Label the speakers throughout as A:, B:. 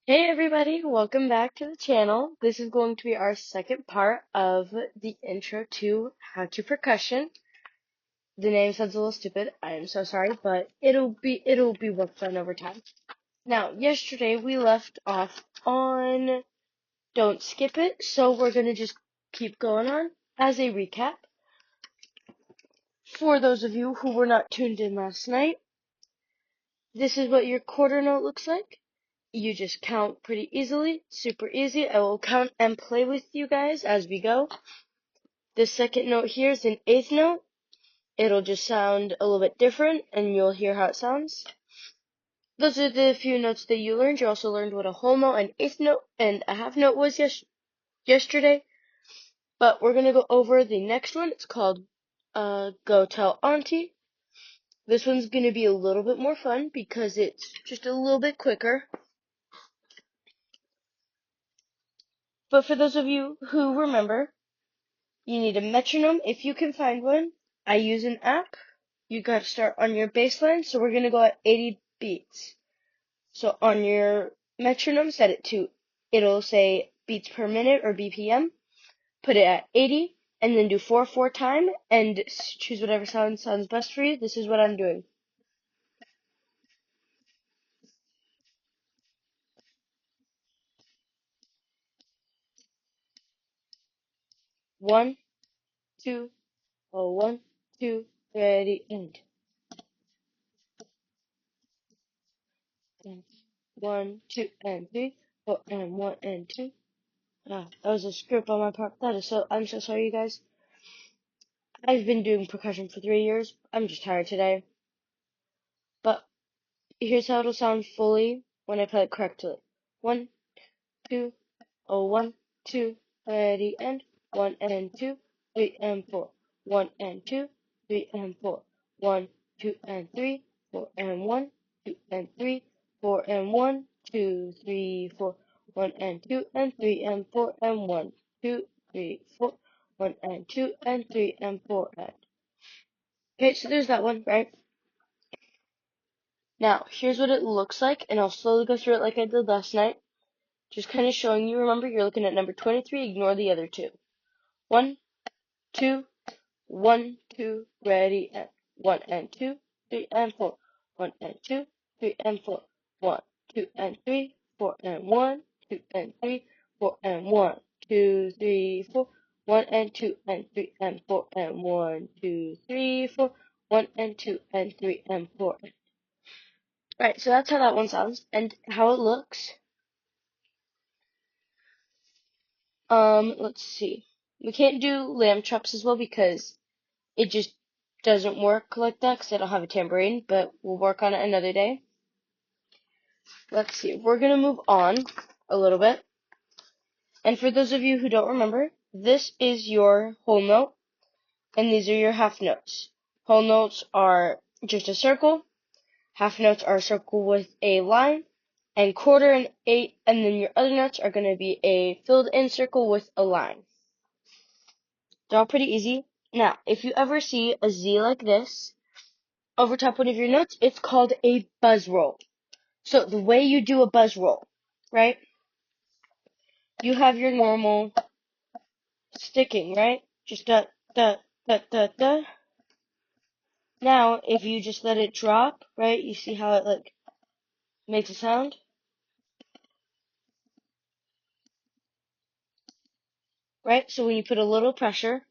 A: Hey everybody, welcome back to the channel. This is going to be our second part of the intro to How to Percussion. The name sounds a little stupid. I am so sorry, but it'll be well done over time. Now, yesterday we left off on Don't Skip It, so we're gonna just keep going on. As a recap, for those of you who were not tuned in last night, this is what your quarter note looks like. You just count pretty easily, super easy. I will count and play with you guys as we go. The second note here is an eighth note. It'll just sound a little bit different and you'll hear how it sounds. Those are the few notes that you learned. You also learned what a whole note, an eighth note, and a half note was yesterday. But we're going to go over the next one. It's called Go Tell Auntie. This one's going to be a little bit more fun because it's just a little bit quicker. But for those of you who remember, you need a metronome if you can find one. I use an app. You got to start on your bass line, so we're going to go at 80 beats. So on your metronome, set it to, it'll say beats per minute or BPM. Put it at 80, and then do 4/4 time, and choose whatever sounds best for you. This is what I'm doing. 1, 2, oh 1, 2, ready, and 1, 2, and 3, 4, and 1, and 2. Ah, that was a script on my part. I'm so sorry, you guys. I've been doing percussion for 3 years. I'm just tired today. But here's how it'll sound fully when I play it correctly. 1, 2, oh 1, 2, ready, and 1 and 2, 3 and 4. 1 and 2, 3 and 4. 1, 2 and 3, 4 and 1, 2 and 3, 4 and 1, 2, 3, 4. 1 and 2 and 3 and 4 and 1, 2, 3, 4. 1 and 2 and 3 and 4 and. Okay, so there's that one, right? Now, here's what it looks like, and I'll slowly go through it like I did last night. Just kind of showing you, remember, you're looking at number 23, ignore the other two. 1, 2, 1, 2, ready, and 1 and 2, 3 and 4. 1 and 2, 3 and 4. 1, 2 and 3, 4 and 1, 2 and 3, 4 and 1, 2, 3, 4. 1 and 2 and 3 and 4 and 1, 2, 3, 4. 1 and 2 and 3 and 4. Right, so that's how that one sounds and how it looks. Let's see. We can't do lamb chops as well because it just doesn't work like that because I don't have a tambourine, but we'll work on it another day. Let's see. We're going to move on a little bit. And for those of you who don't remember, this is your whole note, and these are your half notes. Whole notes are just a circle. Half notes are a circle with a line, and quarter and eight, and then your other notes are going to be a filled in circle with a line. They're all pretty easy. Now, if you ever see a Z like this over top one of your notes, it's called a buzz roll. So the way you do a buzz roll, right? You have your normal sticking, right? Just da, da, da, da, da. Now, if you just let it drop, right? You see how it like makes a sound? Right? So when you put a little pressure,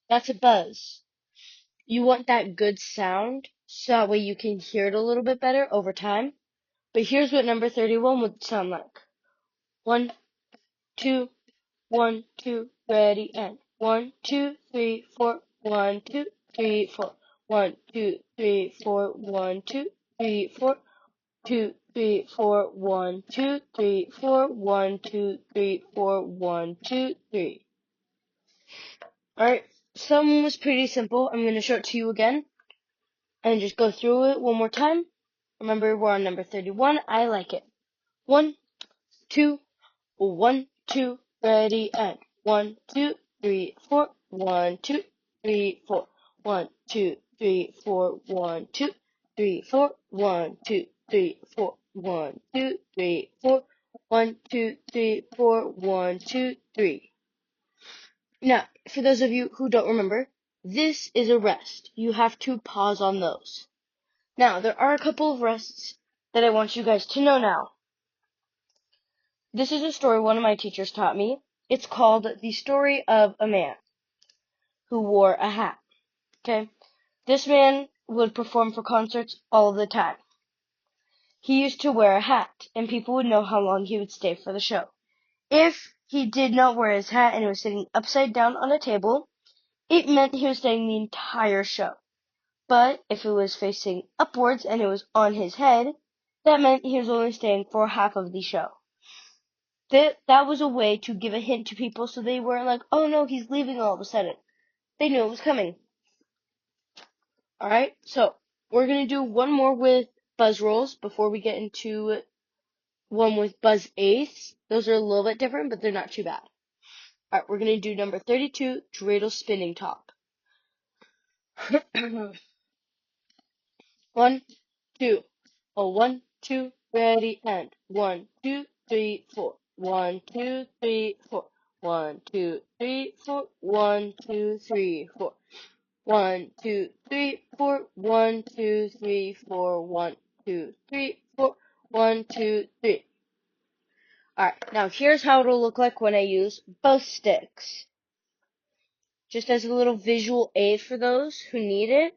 A: that's a buzz. You want that good sound, so that way you can hear it a little bit better over time. But here's what number 31 would sound like. 1, 2, 1, 2, ready, and 1, 2, 3, 4, 1, 2, 3, 4, 1, 2, 3, 4, 1, 2, 3, 4, 2, 3, 4, 1, 2, 3, 4, 1, 2, 3, 4, 1, 2, 3. Alright, some was pretty simple. I'm going to show it to you again and just go through it one more time. Remember, we're on number 31. I like it. 1, 2, 1, 2, ready, and 1, 2, 3, 4, 1, 2, 3, 4. 1, 2, 3, 4. 1, 2, 3, 4. 1, 2, 3, 4. 1, 2, 3, 4. 1, 2, 3, 4. 1, 2, 3. Now, for those of you who don't remember, this is a rest. You have to pause on those. Now, there are a couple of rests that I want you guys to know now. This is a story one of my teachers taught me. It's called The Story of a Man Who Wore a Hat. Okay? This man would perform for concerts all the time. He used to wear a hat, and people would know how long he would stay for the show. If he did not wear his hat and he was sitting upside down on a table, it meant he was staying the entire show. But if it was facing upwards and it was on his head, that meant he was only staying for half of the show. That was a way to give a hint to people so they weren't like, oh no, he's leaving all of a sudden. They knew it was coming. Alright, so we're going to do one more with buzz rolls before we get into one with buzz eighths. Those are a little bit different, but they're not too bad. Alright, we're going to do number 32, dreidel spinning top. 1, 2. Oh, 1, 2, ready, and 1, 2, 3, 4. 1, 2, 3, 4. 1, 2, 3, 4. 1, 2, 3, 4. 1, 2, 3, 4. 1, 2, 3, 4. 1, 2, 3, 4. 1, 2, 3. Alright, now here's how it'll look like when I use both sticks. Just as a little visual aid for those who need it.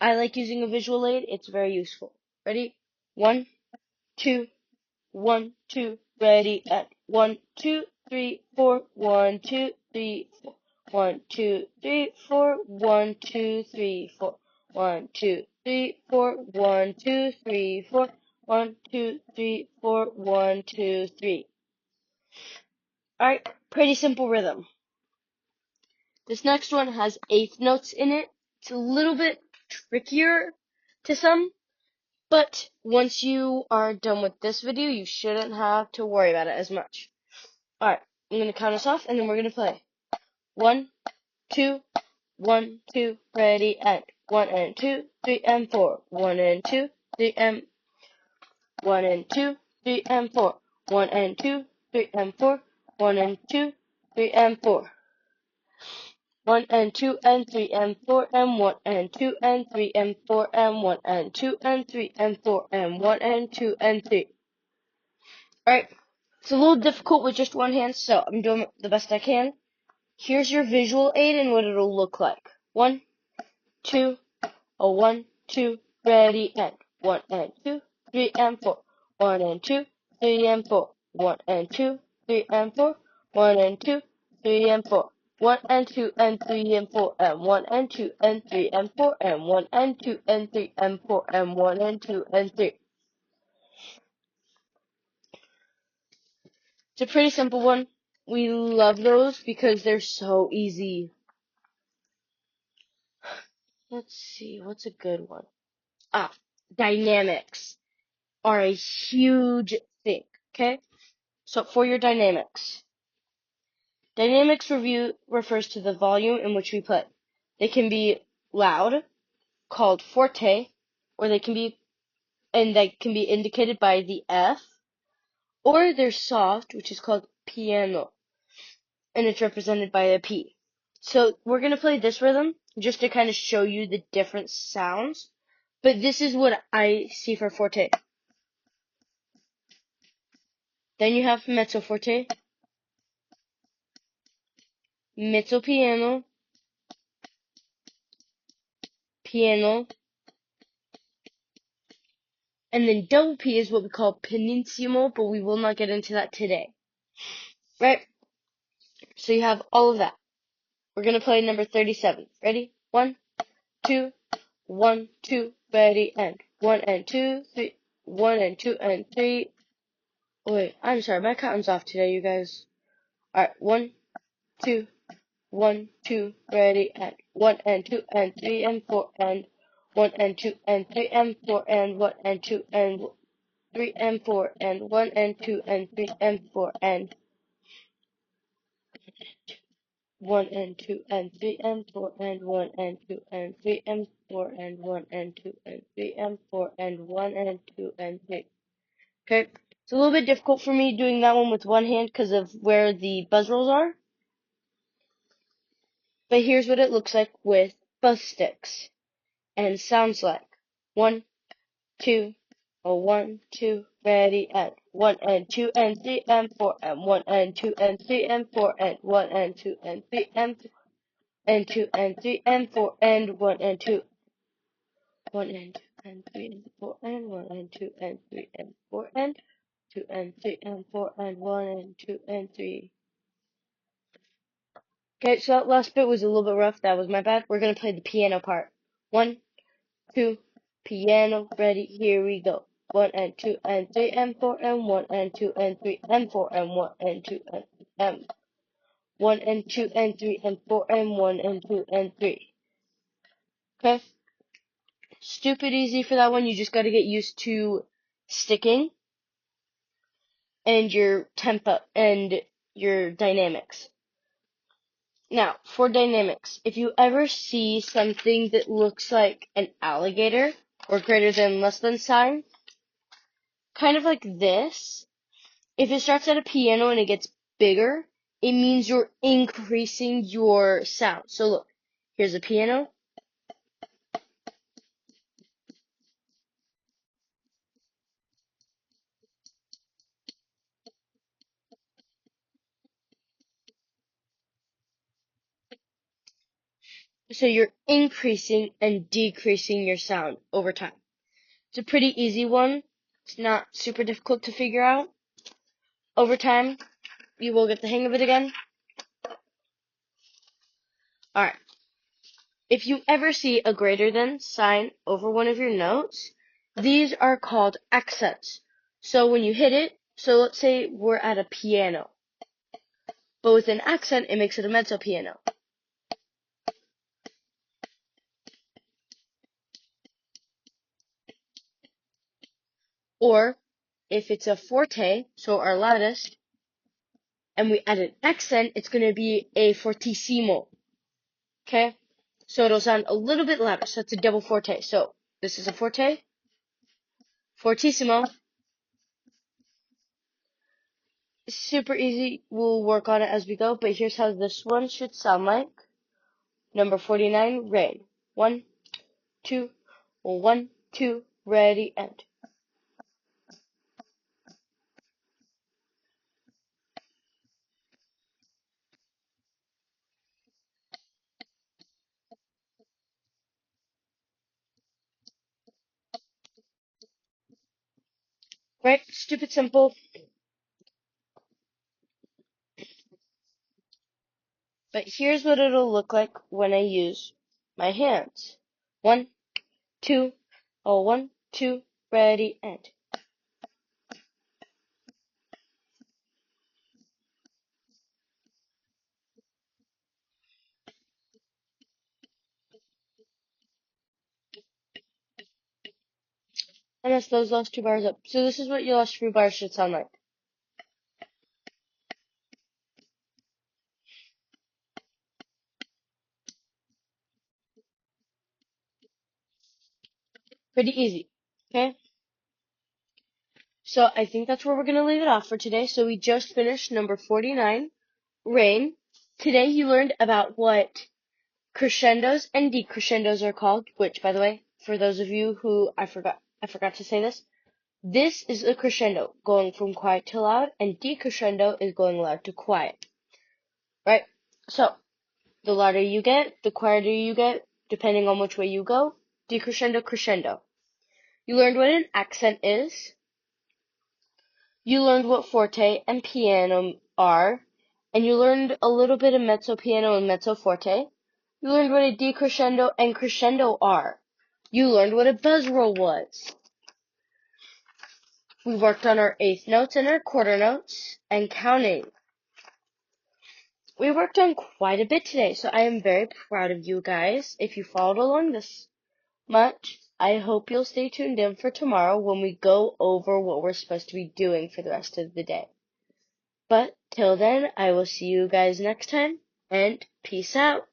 A: I like using a visual aid. It's very useful. Ready? 1, 2, 1, 2, ready, and 1, 2, 3, 4. 1, 2, 3, 4. 1, 2, 3, 4. 1, 2, 3, 4. 1, 2, 3, 4. 1, 2, 3, 4. 1, 2, 3, 4. 1, 2, 3. Alright, pretty simple rhythm. This next one has eighth notes in it. It's a little bit trickier to some, but once you are done with this video, you shouldn't have to worry about it as much. Alright, I'm going to count us off, and then we're going to play. 1, 2, 1, 2, ready, and 1 and 2, 3 and 4. 1 and 2, 3 and 1 and 2, 3 and 4. 1 and 2, 3 and 4. 1 and 2, 3 and 4. 1 and 2 and 3 and 4 and 1 and 2 and 3 and 4 and 1 and 2 and 3 and 4 and 1 and 2 and 3. Alright, it's a little difficult with just one hand, so I'm doing the best I can. Here's your visual aid and what it'll look like. 1, 2, 1, 2, ready, and 1 and 2, 3 and 4. 1 and 2, 3 and 4. 1 and 2, 3 and 4. 1 and 2, 3 and 4. 1 and 2 and 3 and 4 and 1 and 2 and 3 and 4 and 1 and 2 and 3 and 4 and 1 and 2 and 3. It's a pretty simple one. We love those because they're so easy. Let's see, what's a good one? Dynamics are a huge thing, okay? So for your dynamics review refers to the volume in which we play. They can be loud, called forte, or they can be indicated by the F, or they're soft, which is called piano, and it's represented by a P. So we're going to play this rhythm just to kind of show you the different sounds, but this is what I see for forte. Then you have mezzo forte, mezzo piano, piano, and then double P is what we call pianissimo, but we will not get into that today. Right? So you have all of that. We're going to play number 37. Ready? 1, 2, 1, 2, ready, and 1 and 2, 3, 1 and 2 and 3. Wait, I'm sorry, my counting's off today, you guys. Alright, 1, 2, 1, 2, ready, and 1 and 2 and 3 and 4 and 1 and 2 and 3 and 4 and 1 and 2 and 3 and 4 and 1 and 2 and 3 and 4 and 1 and 2 and 3 and 4 and 1 and 2 and 3 and 4 and 1 and 2 and 3 and 4 and 1 and 2 and 3. Okay, it's a little bit difficult for me doing that one with one hand because of where the buzz rolls are. But here's what it looks like with buzz sticks and sounds like 1, 2, 1, 2, ready, and 1 and 2 and 3 and 4 and 1 and 2 and 3 and 4 and 1 and 2 and 3 and 2 and 3 and 4 and 1 and 2, 1 and 2 and 3 and 4 and 1 and 2 and 3 and 4 and 2 and 3 and 4 and 1 and 2 and 3. Okay, so that last bit was a little bit rough. That was my bad. We're gonna play the piano part. 1, 2, piano, ready, here we go. 1 and 2 and 3 and 4 and 1 and 2 and 3 and 4 and 1 and 2 and 1 and 2 and 3 and 4 and 1 and 2 and 3. Okay? Stupid easy for that one. You just gotta get used to sticking and your tempo and your dynamics. Now, for dynamics, if you ever see something that looks like an alligator or greater than less than sign, kind of like this, if it starts at a piano and it gets bigger, it means you're increasing your sound. So look, here's a piano. So you're increasing and decreasing your sound over time. It's a pretty easy one. It's not super difficult to figure out. Over time, you will get the hang of it again. Alright. If you ever see a greater than sign over one of your notes, these are called accents. So when you hit it, so let's say we're at a piano, but with an accent, it makes it a mezzo piano. Or if it's a forte, so our loudest, and we add an accent, it's going to be a fortissimo. Okay? So it'll sound a little bit louder. So it's a double forte. So this is a forte, fortissimo. Super easy. We'll work on it as we go. But here's how this one should sound like. Number 49, rain. 1, 2, 1, 2, ready, end. Right? Stupid simple. But here's what it'll look like when I use my hands. 1, 2, 1, 2, ready, end. And that's those last two bars up. So this is what your last few bars should sound like. Pretty easy. Okay? So I think that's where we're going to leave it off for today. So we just finished number 49, rain. Today you learned about what crescendos and decrescendos are called, which, by the way, for those of you who I forgot to say this is a crescendo, going from quiet to loud, and decrescendo is going loud to quiet. Right? So, the louder you get, the quieter you get, depending on which way you go. Decrescendo, crescendo. You learned what an accent is. You learned what forte and piano are. And you learned a little bit of mezzo piano and mezzo forte. You learned what a decrescendo and crescendo are. You learned what a buzz roll was. We worked on our eighth notes and our quarter notes and counting. We worked on quite a bit today, so I am very proud of you guys. If you followed along this much, I hope you'll stay tuned in for tomorrow when we go over what we're supposed to be doing for the rest of the day. But till then, I will see you guys next time. and peace out.